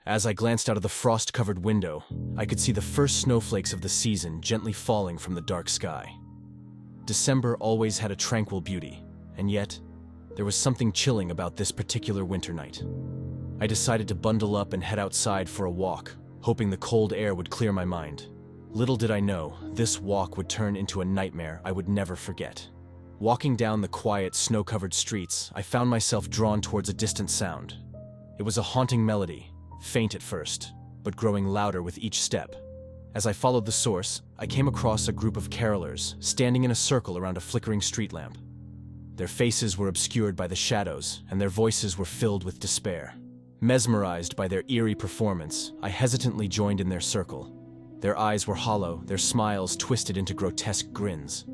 As I glanced out of the frost-covered window, I could see the first snowflakes of the season gently falling from the dark sky. December always had a tranquil beauty, and yet, there was something chilling about this particular winter night. I decided to bundle up and head outside for a walk, hoping the cold air would clear my mind. Little did I know, this walk would turn into a nightmare I would never forget. Walking down the quiet, snow-covered streets, I found myself drawn towards a distant sound. It was a haunting melody, faint at first, but growing louder with each step. As I followed the source, I came across a group of carolers standing in a circle around a flickering street lamp. Their faces were obscured by the shadows, and their voices were filled with despair. Mesmerized by their eerie performance, I hesitantly joined in their circle. Their eyes were hollow, their smiles twisted into grotesque grins.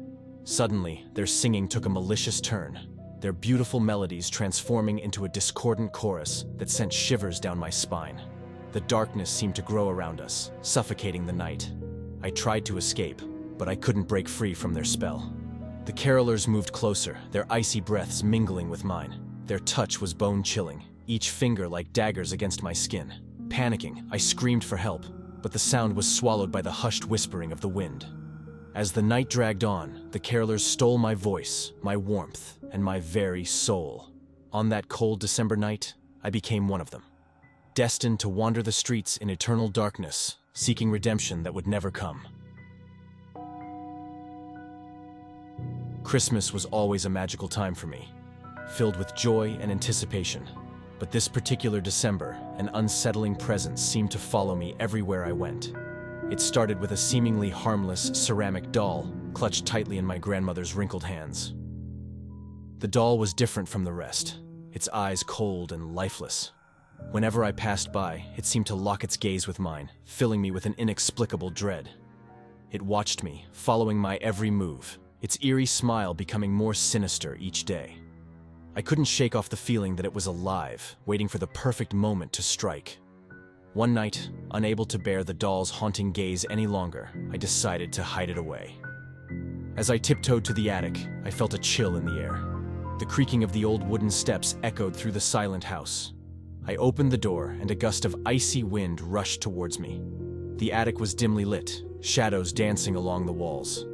Suddenly, their singing took a malicious turn, their beautiful melodies transforming into a discordant chorus that sent shivers down my spine. The darkness seemed to grow around us, suffocating the night. I tried to escape, but I couldn't break free from their spell. The carolers moved closer, their icy breaths mingling with mine. Their touch was bone-chilling, each finger like daggers against my skin. Panicking, I screamed for help, but the sound was swallowed by the hushed whispering of the wind. As the night dragged on, the carolers stole my voice, my warmth, and my very soul. On that cold December night, I became one of them, destined to wander the streets in eternal darkness, seeking redemption that would never come. Christmas was always a magical time for me, filled with joy and anticipation. But this particular December, an unsettling presence seemed to follow me everywhere I went. It started with a seemingly harmless ceramic doll clutched tightly in my grandmother's wrinkled hands. The doll was different from the rest, its eyes cold and lifeless. Whenever I passed by, it seemed to lock its gaze with mine, filling me with an inexplicable dread. It watched me, following my every move, its eerie smile becoming more sinister each day. I couldn't shake off the feeling that it was alive, waiting for the perfect moment to strike. One night, unable to bear the doll's haunting gaze any longer, I decided to hide it away. As I tiptoed to the attic, I felt a chill in the air. The creaking of the old wooden steps echoed through the silent house. I opened the door, and a gust of icy wind rushed towards me. The attic was dimly lit, shadows dancing along the walls.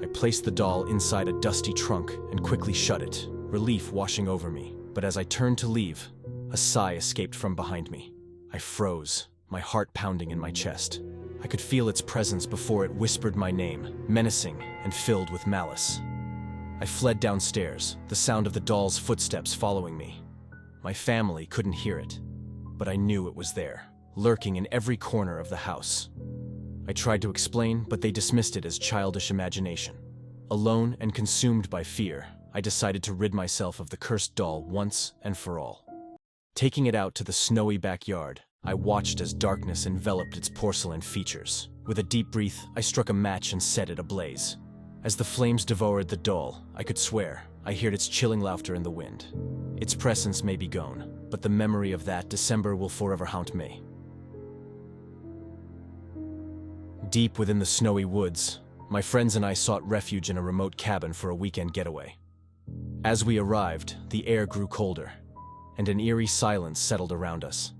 I placed the doll inside a dusty trunk and quickly shut it, relief washing over me. But as I turned to leave, a sigh escaped from behind me. I froze, my heart pounding in my chest. I could feel its presence before it whispered my name, menacing and filled with malice. I fled downstairs, the sound of the doll's footsteps following me. My family couldn't hear it, but I knew it was there, lurking in every corner of the house. I tried to explain, but they dismissed it as childish imagination. Alone and consumed by fear, I decided to rid myself of the cursed doll once and for all. Taking it out to the snowy backyard, I watched as darkness enveloped its porcelain features. With a deep breath, I struck a match and set it ablaze. As the flames devoured the doll, I could swear I heard its chilling laughter in the wind. Its presence may be gone, but the memory of that December will forever haunt me. Deep within the snowy woods, my friends and I sought refuge in a remote cabin for a weekend getaway. As we arrived, the air grew colder, and an eerie silence settled around us.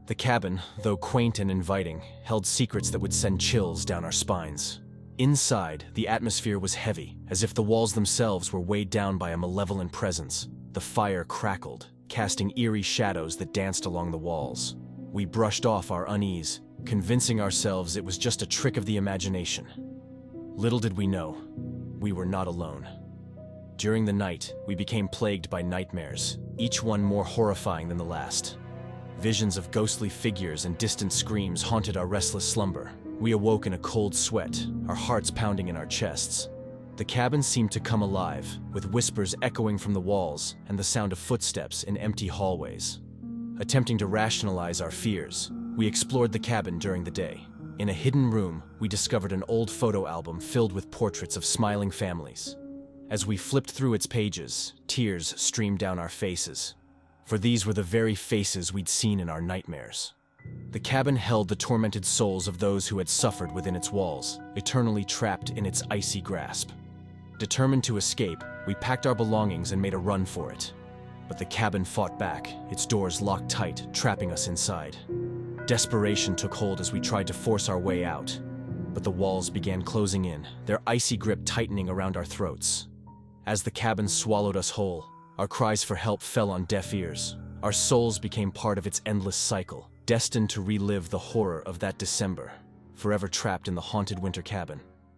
The cabin, though quaint and inviting, held secrets that would send chills down our spines. Inside, the atmosphere was heavy, as if the walls themselves were weighed down by a malevolent presence. The fire crackled, casting eerie shadows that danced along the walls. We brushed off our unease, convincing ourselves it was just a trick of the imagination. Little did we know, we were not alone. During the night, we became plagued by nightmares, each one more horrifying than the last. Visions of ghostly figures and distant screams haunted our restless slumber. We awoke in a cold sweat, our hearts pounding in our chests. The cabin seemed to come alive, with whispers echoing from the walls and the sound of footsteps in empty hallways. Attempting to rationalize our fears, we explored the cabin during the day. In a hidden room, we discovered an old photo album filled with portraits of smiling families. As we flipped through its pages, tears streamed down our faces, for these were the very faces we'd seen in our nightmares. The cabin held the tormented souls of those who had suffered within its walls, eternally trapped in its icy grasp. Determined to escape, we packed our belongings and made a run for it. But the cabin fought back, its doors locked tight, trapping us inside. Desperation took hold as we tried to force our way out. But the walls began closing in, their icy grip tightening around our throats. As the cabin swallowed us whole, our cries for help fell on deaf ears. Our souls became part of its endless cycle, destined to relive the horror of that December, forever trapped in the haunted winter cabin.